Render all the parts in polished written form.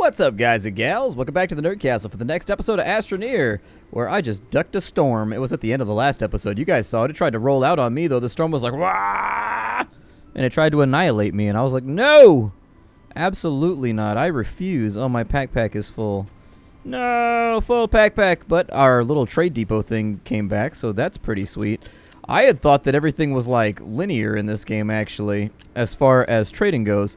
What's up, guys and gals? Welcome back to the Nerd Castle for the next episode of Astroneer, where I just ducked a storm. It was at the end of the last episode. You guys saw it. It tried to roll out on me, though. The storm was like, wah! And it tried to annihilate me, and I was like, no! Absolutely not. I refuse. Oh, my pack is full. No, full pack. But our little trade depot thing came back, so that's pretty sweet. I had thought that everything was, like, linear in this game, actually, as far as trading goes.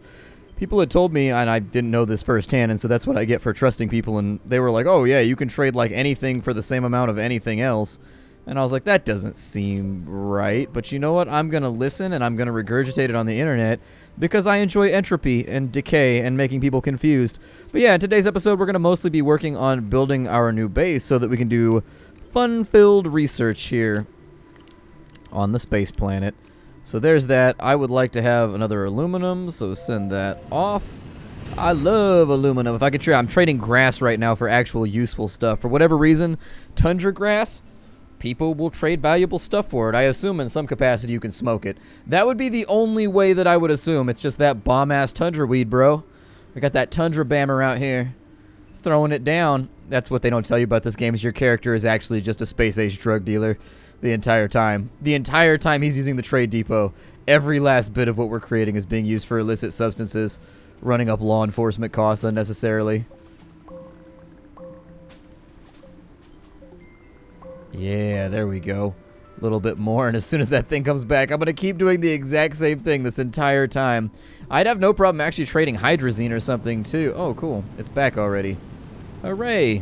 People had told me, and I didn't know this firsthand, and so that's what I get for trusting people, and they were like, oh yeah, you can trade like anything for the same amount of anything else. And I was like, that doesn't seem right, but you know what? I'm going to listen, and I'm going to regurgitate it on the internet, because I enjoy entropy and decay and making people confused. But yeah, in today's episode, we're going to mostly be working on building our new base so that we can do fun-filled research here on the space planet. So there's that. I would like to have another aluminum, so send that off. I love aluminum. If I could trade, I'm trading grass right now for actual useful stuff. For whatever reason, tundra grass, people will trade valuable stuff for it. I assume in some capacity you can smoke it. That would be the only way that I would assume. It's just that bomb-ass tundra weed, bro. We got that tundra bammer out here throwing it down. That's what they don't tell you about this game, is your character is actually just a space-age drug dealer. The entire time. The entire time he's using the trade depot, every last bit of what we're creating is being used for illicit substances, running up law enforcement costs unnecessarily. Yeah, there we go. A little bit more, and as soon as that thing comes back, I'm going to keep doing the exact same thing this entire time. I'd have no problem actually trading hydrazine or something, too. Oh, cool. It's back already. Hooray.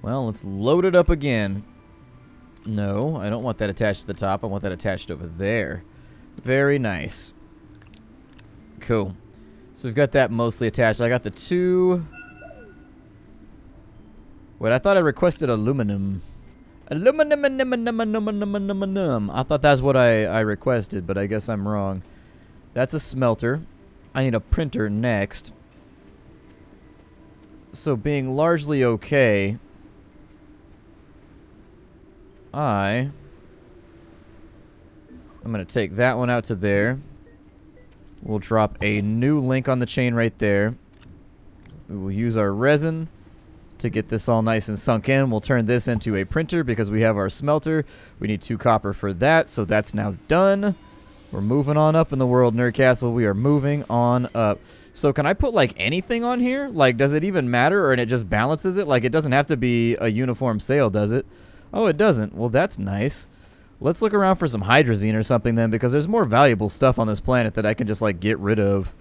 Well, let's load it up again. No, I don't want that attached to the top. I want that attached over there. Very nice. Cool. So we've got that mostly attached. I got the two... Wait, I thought I requested aluminum. Aluminum. I thought that's what I requested, but I guess I'm wrong. That's a smelter. I need a printer next. So being largely okay... I'm going to take that one out to there. We'll drop a new link on the chain right there. We will use our resin to get this all nice and sunk in. We'll turn this into a printer because we have our smelter. We need 2 copper for that, so that's now done. We're moving on up in the world, Nerd Castle. We are moving on up. So can I put, like, anything on here? Like, does it even matter, or it just balances it? Like, it doesn't have to be a uniform sail, does it? Oh, it doesn't. Well, that's nice. Let's look around for some hydrazine or something then, because there's more valuable stuff on this planet that I can just, like, get rid of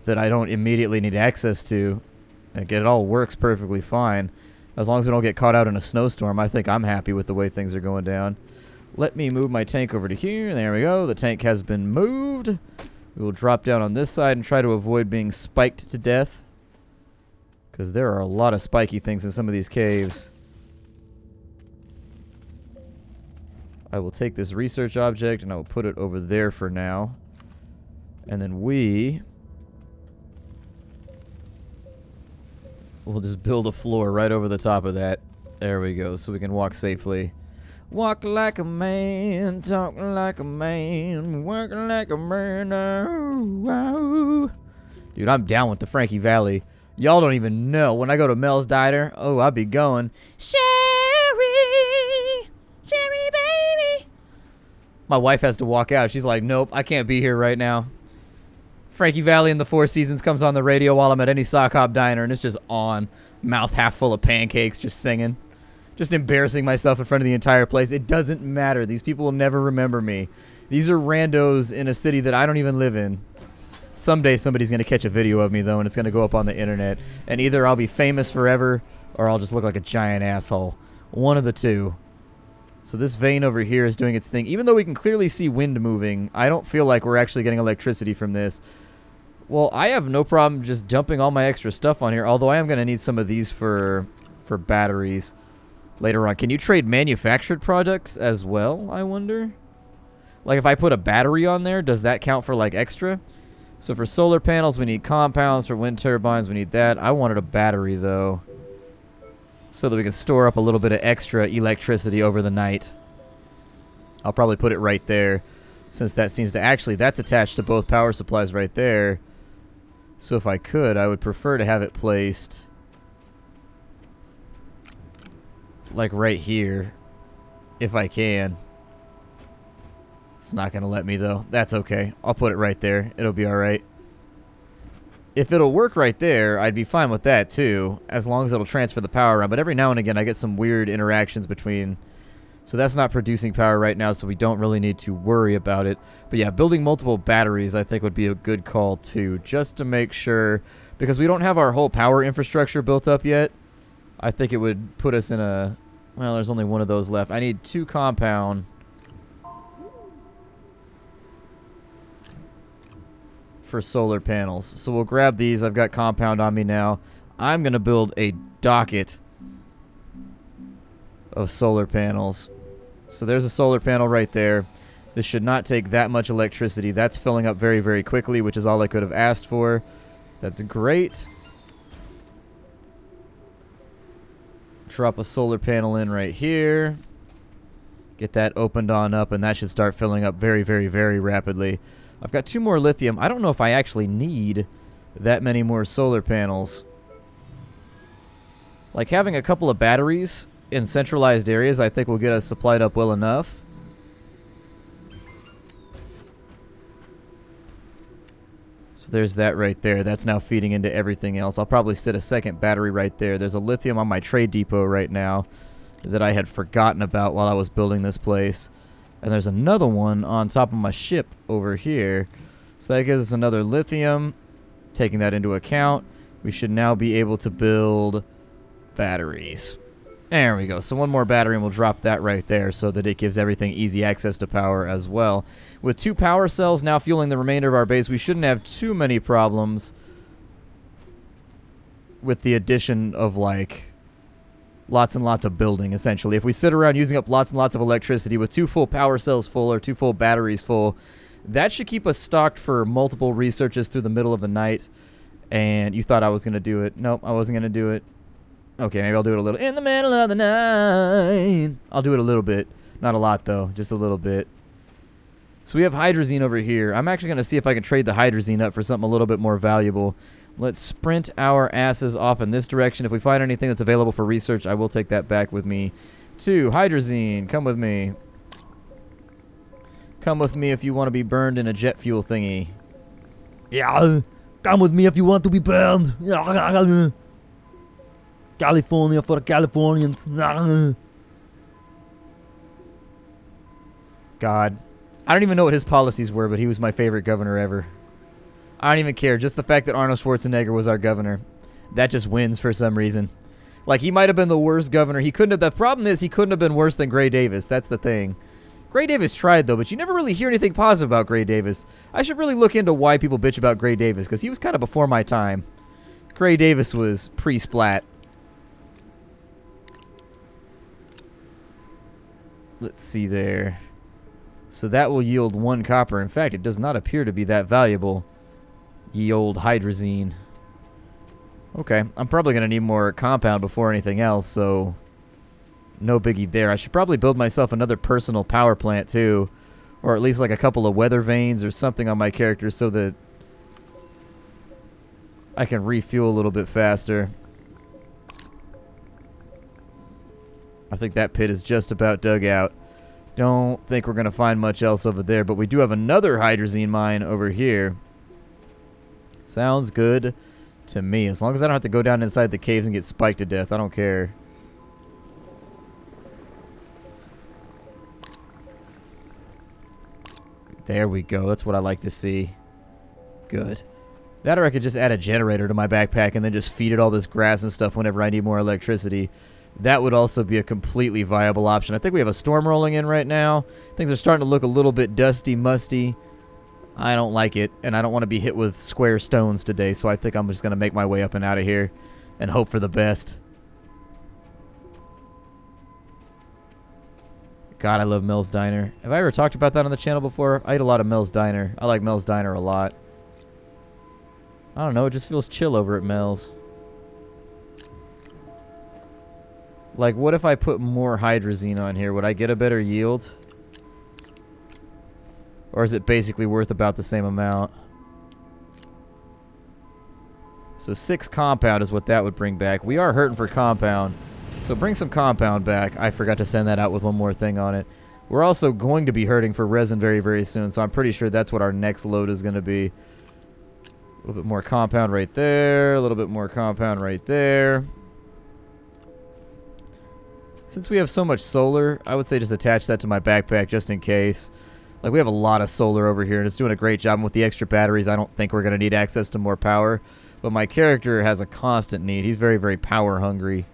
that I don't immediately need access to. Like, it all works perfectly fine. As long as we don't get caught out in a snowstorm, I think I'm happy with the way things are going down. Let me move my tank over to here. There we go. The tank has been moved. We will drop down on this side and try to avoid being spiked to death, because there are a lot of spiky things in some of these caves. I will take this research object and I will put it over there for now. And then we'll just build a floor right over the top of that. There we go, so we can walk safely. Walk like a man, talk like a man, work like a man. Oh, oh. Dude, I'm down with the Frankie Valley. Y'all don't even know. When I go to Mel's Diner, oh, I'll be going, Sherry, baby. My wife has to walk out. She's like, nope, I can't be here right now. Frankie Valley and the Four Seasons comes on the radio while I'm at any sock hop diner, and it's just on. Mouth half full of pancakes, just singing. Just embarrassing myself in front of the entire place. It doesn't matter. These people will never remember me. These are randos in a city that I don't even live in. Someday somebody's going to catch a video of me, though, and it's going to go up on the internet. And either I'll be famous forever, or I'll just look like a giant asshole. One of the two. So this vein over here is doing its thing. Even though we can clearly see wind moving, I don't feel like we're actually getting electricity from this. Well, I have no problem just dumping all my extra stuff on here, although I am going to need some of these for batteries later on. Can you trade manufactured products as well, I wonder? Like, if I put a battery on there, does that count for, like, extra? So for solar panels, we need compounds. For wind turbines, we need that. I wanted a battery, though, so that we can store up a little bit of extra electricity over the night. I'll probably put it right there, since that seems to actually, that's attached to both power supplies right there. So if I could, I would prefer to have it placed like right here, if I can. It's not going to let me, though. That's okay. I'll put it right there. It'll be alright. If it'll work right there, I'd be fine with that, too, as long as it'll transfer the power around. But every now and again, I get some weird interactions between... So that's not producing power right now, so we don't really need to worry about it. But yeah, building multiple batteries, I think, would be a good call, too, just to make sure... Because we don't have our whole power infrastructure built up yet. I think it would put us in a... Well, there's only one of those left. I need 2 compound... for solar panels. So we'll grab these. I've got compound on me now. I'm going to build a docket of solar panels. So there's a solar panel right there. This should not take that much electricity. That's filling up very, very quickly, which is all I could have asked for. That's great. Drop a solar panel in right here. Get that opened on up, and that should start filling up very, very, very rapidly. I've got 2 more lithium. I don't know if I actually need that many more solar panels. Like, having a couple of batteries in centralized areas, I think will get us supplied up well enough. So there's that right there. That's now feeding into everything else. I'll probably sit a second battery right there. There's a lithium on my trade depot right now that I had forgotten about while I was building this place. And there's another one on top of my ship over here. So that gives us another lithium. Taking that into account, we should now be able to build batteries. There we go. So 1 more battery and we'll drop that right there so that it gives everything easy access to power as well. With 2 power cells now fueling the remainder of our base, we shouldn't have too many problems with the addition of, like... lots and lots of building, essentially. If we sit around using up lots and lots of electricity with 2 full power cells full or 2 full batteries full, that should keep us stocked for multiple researches through the middle of the night. And you thought I was going to do it. Nope, I wasn't going to do it. Okay, maybe I'll do it a little. In the middle of the night. I'll do it a little bit. Not a lot, though. Just a little bit. So we have hydrazine over here. I'm actually going to see if I can trade the hydrazine up for something a little bit more valuable. Let's sprint our asses off in this direction. If we find anything that's available for research, I will take that back with me. 2, hydrazine. Come with me. Come with me if you want to be burned in a jet fuel thingy. Yeah, come with me if you want to be burned. California for the Californians. God. I don't even know what his policies were, but he was my favorite governor ever. I don't even care. Just the fact that Arnold Schwarzenegger was our governor. That just wins for some reason. Like, he might have been the worst governor. He couldn't have... The problem is he couldn't have been worse than Gray Davis. That's the thing. Gray Davis tried, though, but you never really hear anything positive about Gray Davis. I should really look into why people bitch about Gray Davis, because he was kind of before my time. Gray Davis was pre-splat. Let's see there. So that will yield 1 copper. In fact, it does not appear to be that valuable. Ye old hydrazine. Okay, I'm probably going to need more compound before anything else, so no biggie there. I should probably build myself another personal power plant, too. Or at least like a couple of weather vanes or something on my character so that I can refuel a little bit faster. I think that pit is just about dug out. Don't think we're going to find much else over there, but we do have another hydrazine mine over here. Sounds good to me. As long as I don't have to go down inside the caves and get spiked to death, I don't care. There we go. That's what I like to see. Good. That or I could just add a generator to my backpack and then just feed it all this grass and stuff whenever I need more electricity. That would also be a completely viable option. I think we have a storm rolling in right now. Things are starting to look a little bit dusty, musty. I don't like it, and I don't want to be hit with square stones today, so I think I'm just going to make my way up and out of here and hope for the best. God, I love Mel's Diner. Have I ever talked about that on the channel before? I eat a lot of Mel's Diner. I like Mel's Diner a lot. I don't know, it just feels chill over at Mel's. Like, what if I put more hydrazine on here? Would I get a better yield? Or is it basically worth about the same amount? So 6 compound is what that would bring back. We are hurting for compound. So bring some compound back. I forgot to send that out with one more thing on it. We're also going to be hurting for resin very, very soon, so I'm pretty sure that's what our next load is going to be. A little bit more compound right there. A little bit more compound right there. Since we have so much solar, I would say just attach that to my backpack just in case. Like, we have a lot of solar over here, and it's doing a great job. And with the extra batteries, I don't think we're going to need access to more power. But my character has a constant need. He's very, very power hungry.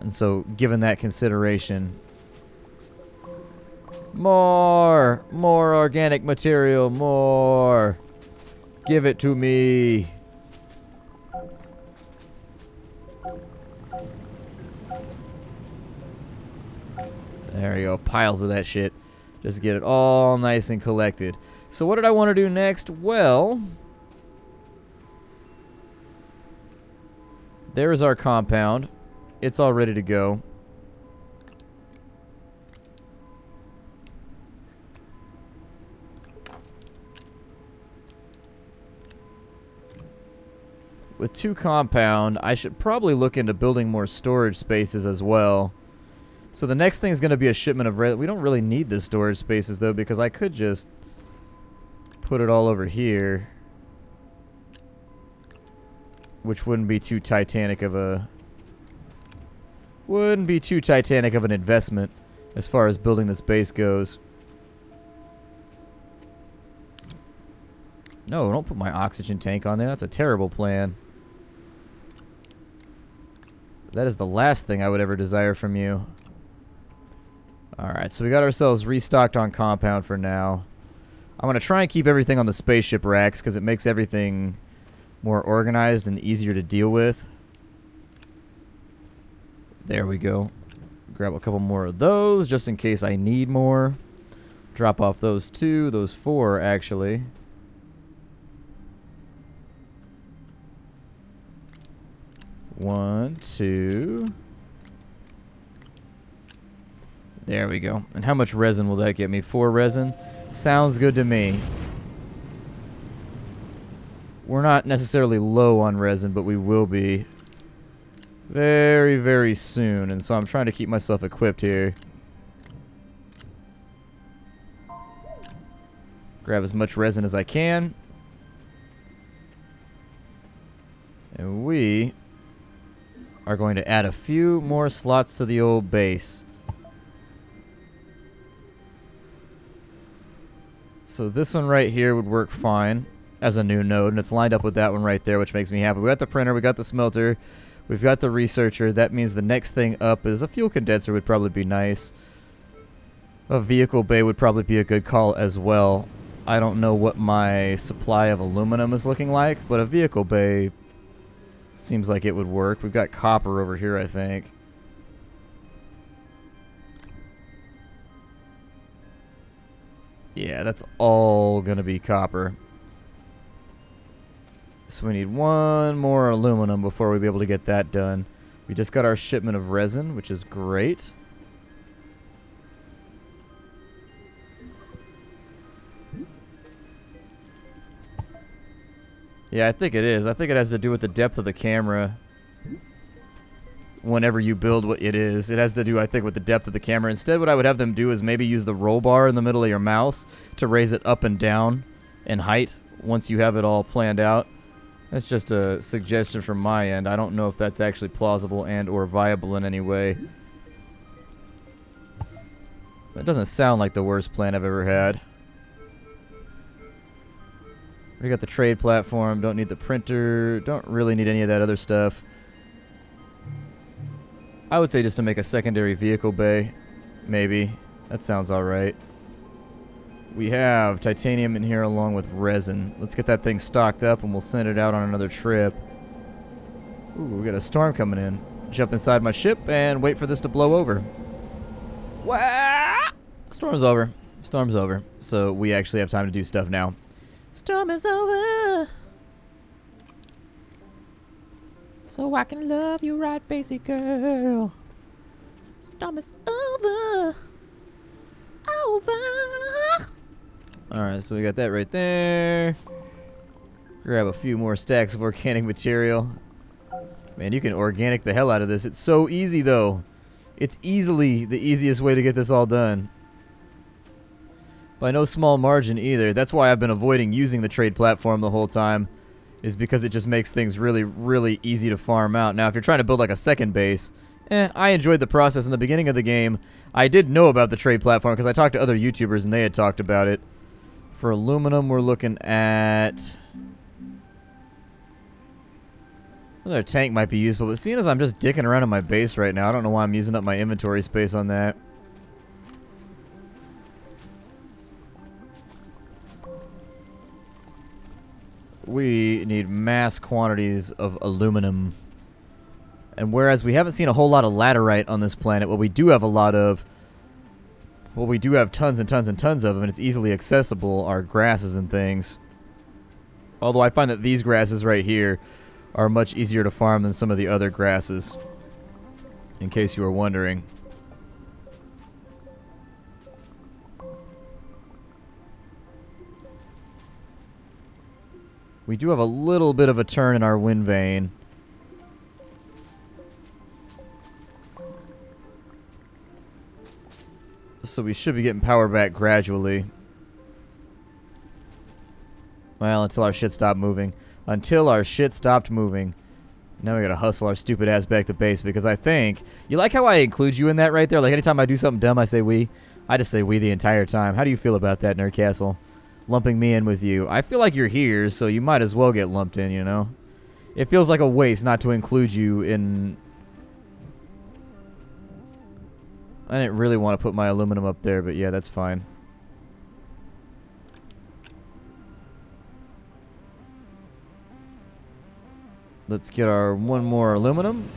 And so, given that consideration... More organic material, more. Give it to me. There you go, piles of that shit. Just get it all nice and collected. So what did I want to do next? Well, there is our compound. It's all ready to go. With 2 compound, I should probably look into building more storage spaces as well. So the next thing is going to be a shipment of resin. We don't really need the storage spaces, though, because I could just put it all over here. Which wouldn't be too titanic of a... Wouldn't be too titanic of an investment as far as building this base goes. No, don't put my oxygen tank on there. That's a terrible plan. That is the last thing I would ever desire from you. Alright, so we got ourselves restocked on compound for now. I'm going to try and keep everything on the spaceship racks because it makes everything more organized and easier to deal with. There we go. Grab a couple more of those just in case I need more. Drop off those 2, those 4 actually. One, 2. There we go. And how much resin will that get me? 4 resin? Sounds good to me. We're not necessarily low on resin, but we will be very, very soon. And so I'm trying to keep myself equipped here. Grab as much resin as I can. And we are going to add a few more slots to the old base. So this one right here would work fine as a new node, and it's lined up with that one right there, which makes me happy. We got the printer, we got the smelter, we've got the researcher. That means the next thing up is a fuel condenser would probably be nice. A vehicle bay would probably be a good call as well. I don't know what my supply of aluminum is looking like, but a vehicle bay seems like it would work. We've got copper over here, I think. Yeah, that's all gonna be copper. So we need 1 more aluminum before we be able to get that done. We just got our shipment of resin, which is great. Yeah, I think it is. I think it has to do with the depth of the camera. Whenever you build what it is, it has to do, I think, with the depth of the camera. Instead, what I would have them do is maybe use the roll bar in the middle of your mouse to raise it up and down in height once you have it all planned out. That's just a suggestion from my end. I don't know if that's actually plausible and or viable in any way. That doesn't sound like the worst plan I've ever had. We got the trade platform, don't need the printer, don't really need any of that other stuff. I would say just to make a secondary vehicle bay, maybe. That sounds alright. We have titanium in here along with resin. Let's get that thing stocked up and we'll send it out on another trip. Ooh, we got a storm coming in. Jump inside my ship and wait for this to blow over. Wah! Storm's over. Storm's over. So we actually have time to do stuff now. Storm is over. So I can love you right, basic girl. Storm is over. Over. Alright, so we got that right there. Grab a few more stacks of organic material. Man, you can organic the hell out of this. It's so easy, though. It's easily the easiest way to get this all done. By no small margin, either. That's why I've been avoiding using the trade platform the whole time, is because it just makes things really, really easy to farm out. Now, if you're trying to build like a second base, I enjoyed the process in the beginning of the game. I did know about the trade platform because I talked to other YouTubers and they had talked about it. For aluminum, we're looking at... Another tank might be useful, but seeing as I'm just dicking around in my base right now, I don't know why I'm using up my inventory space on that. We need mass quantities of aluminum. And whereas we haven't seen a whole lot of laterite on this planet, what we do have a lot of, what we do have tons and tons and tons of, and it's easily accessible, are grasses and things. Although I find that these grasses right here are much easier to farm than some of the other grasses, in case you were wondering. We do have a little bit of a turn in our wind vane. So we should be getting power back gradually. Well, until our shit stopped moving. Until our shit stopped moving. Now we gotta hustle our stupid ass back to base because I think... You like how I include you in that right there? Like anytime I do something dumb, I say we. I just say we the entire time. How do you feel about that, Nerd Castle? Lumping me in with you. I feel like you're here, so you might as well get lumped in, you know? It feels like a waste not to include you in... I didn't really want to put my aluminum up there, but yeah, that's fine. Let's get our one more aluminum.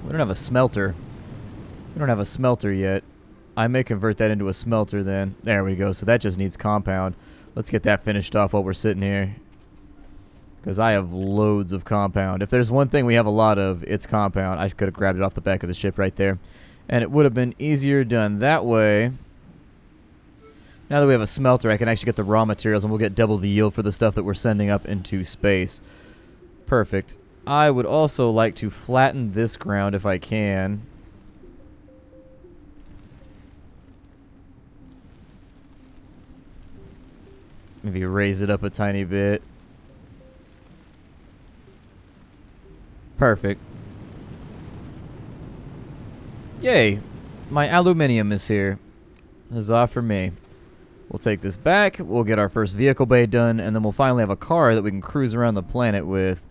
We don't have a smelter. We don't have a smelter yet. I may convert that into a smelter then. There we go. So that just needs compound. Let's get that finished off while we're sitting here. Because I have loads of compound. If there's one thing we have a lot of, it's compound. I could have grabbed it off the back of the ship right there. And it would have been easier done that way. Now that we have a smelter, I can actually get the raw materials and we'll get double the yield for the stuff that we're sending up into space. Perfect. I would also like to flatten this ground if I can. Maybe raise it up a tiny bit. Perfect. Yay. My aluminium is here. Huzzah for me. We'll take this back. We'll get our first vehicle bay done. And then we'll finally have a car that we can cruise around the planet with.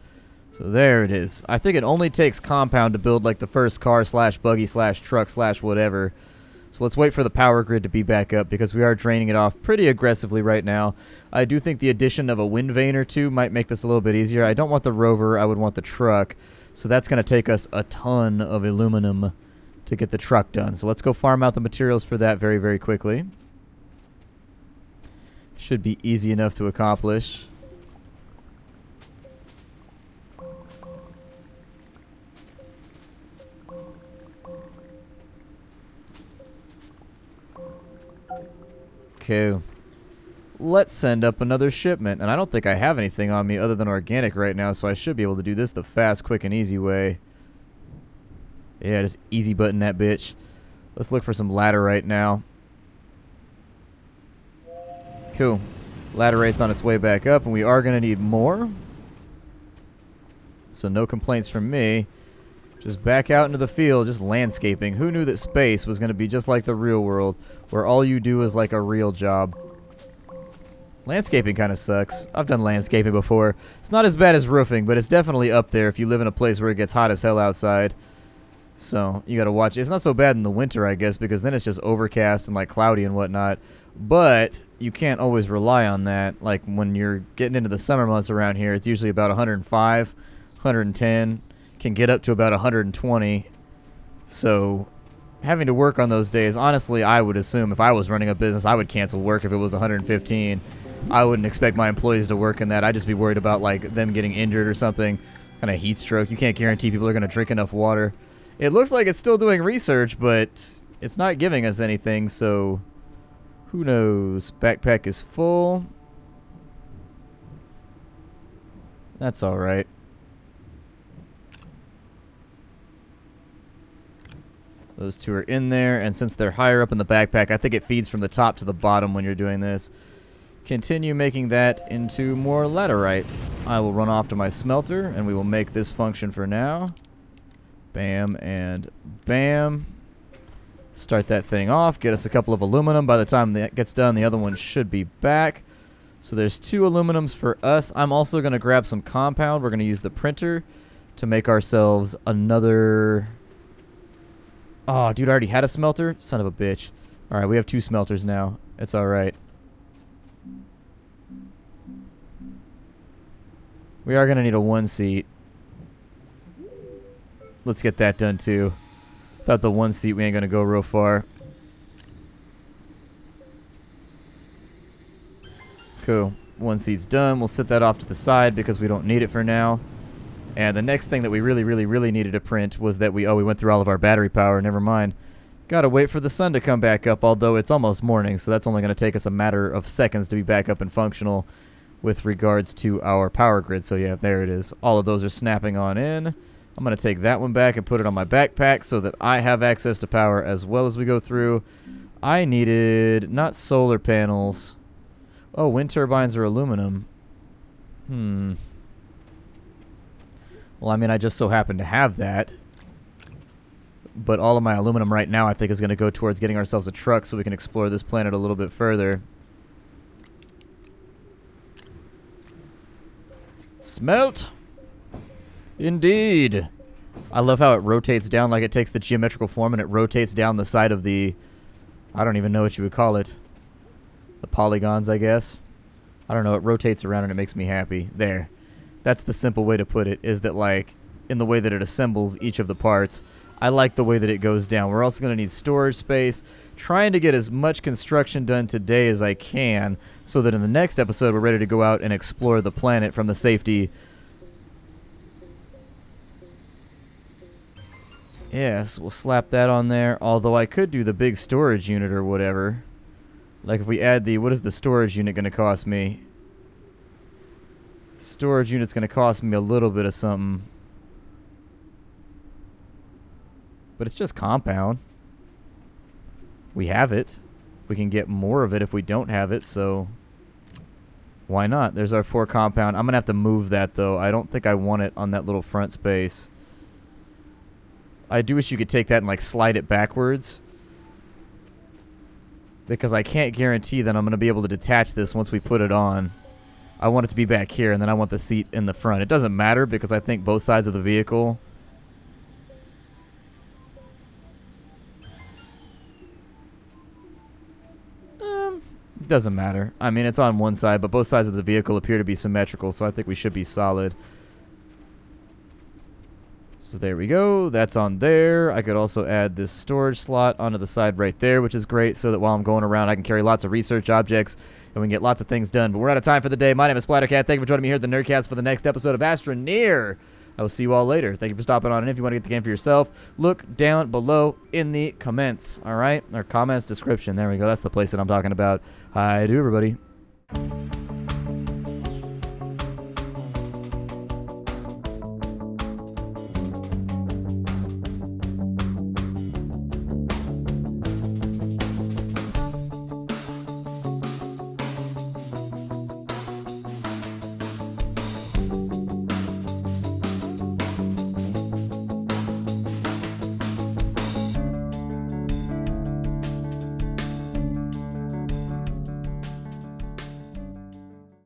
So there it is. I think it only takes compound to build like the first car slash buggy slash truck slash whatever. So let's wait for the power grid to be back up because we are draining it off pretty aggressively right now. I do think the addition of a wind vane or two might make this a little bit easier. I don't want the rover. I would want the truck. So that's going to take us a ton of aluminum to get the truck done. So let's go farm out the materials for that very, very quickly. Should be easy enough to accomplish. Okay. Let's send up another shipment. And I don't think I have anything on me other than organic right now, so I should be able to do this the fast, quick, and easy way. Yeah, just easy button that bitch. Let's look for some laterite now. Cool. Laterite's on its way back up, and we are going to need more. So no complaints from me. Just back out into the field, just landscaping. Who knew that space was going to be just like the real world, where all you do is like a real job? Landscaping kind of sucks. I've done landscaping before. It's not as bad as roofing, but it's definitely up there if you live in a place where it gets hot as hell outside. So you got to watch. It's not so bad in the winter, I guess, because then it's just overcast and like cloudy and whatnot. But you can't always rely on that. Like when you're getting into the summer months around here, it's usually about 105, 110. Can get up to about 120. So having to work on those days, honestly, I would assume if I was running a business, I would cancel work if it was 115. I wouldn't expect my employees to work in that. I'd just be worried about like them getting injured or something, kind of heat stroke. You can't guarantee people are going to drink enough water. It looks like it's still doing research, but it's not giving us anything, so who knows? Backpack is full. That's alright. Those two are in there, and since they're higher up in the backpack, I think it feeds from the top to the bottom when you're doing this. Continue making that into more laterite. I will run off to my smelter, and we will make this function for now. Bam and bam. Start that thing off. Get us a couple of aluminum. By the time that gets done, the other one should be back. So there's 2 aluminums for us. I'm also going to grab some compound. We're going to use the printer to make ourselves another... Oh, dude, I already had a smelter? Son of a bitch. Alright, we have 2 smelters now. It's alright. We are going to need a 1-seat. Let's get that done, too. Without the 1-seat, we ain't going to go real far. Cool. 1-seat's done. We'll set that off to the side because we don't need it for now. And the next thing that we really needed to print was that we went through all of our battery power. Never mind. Gotta wait for the sun to come back up, although it's almost morning, so that's only going to take us a matter of seconds to be back up and functional with regards to our power grid. So yeah, there it is. All of those are snapping on in. I'm going to take that one back and put it on my backpack so that I have access to power as well as we go through. I needed not solar panels. Oh, wind turbines are aluminum. Well, I mean, I just so happen to have that. But all of my aluminum right now I think is going to go towards getting ourselves a truck so we can explore this planet a little bit further. Smelt! Indeed. I love how it rotates down, like it takes the geometrical form and it rotates down the side of the... I don't even know what you would call it. The polygons, I guess. I don't know, it rotates around and it makes me happy. There. That's the simple way to put it, is that, like, in the way that it assembles each of the parts, I like the way that it goes down. We're also going to need storage space. Trying to get as much construction done today as I can, so that in the next episode we're ready to go out and explore the planet from the safety... Yes, we'll slap that on there, although I could do the big storage unit or whatever. Like if we add the... What is the storage unit going to cost me? Storage unit's going to cost me a little bit of something. But it's just compound. We have it. We can get more of it if we don't have it, so... Why not? There's our 4 compound. I'm going to have to move that, though. I don't think I want it on that little front space. I do wish you could take that and, like, slide it backwards. Because I can't guarantee that I'm going to be able to detach this once we put it on. I want it to be back here, and then I want the seat in the front. It doesn't matter, because I think both sides of the vehicle... doesn't matter. I mean, it's on one side, but both sides of the vehicle appear to be symmetrical, so I think we should be solid. So there we go. That's on there. I could also add this storage slot onto the side right there, which is great, so that while I'm going around, I can carry lots of research objects, and we can get lots of things done. But we're out of time for the day. My name is Splattercat. Thank you for joining me here at the Nerdcast for the next episode of Astroneer. I will see you all later. Thank you for stopping on, and if you want to get the game for yourself, look down below in the comments, all right? Or comments, description. There we go. That's the place that I'm talking about. Hi to everybody.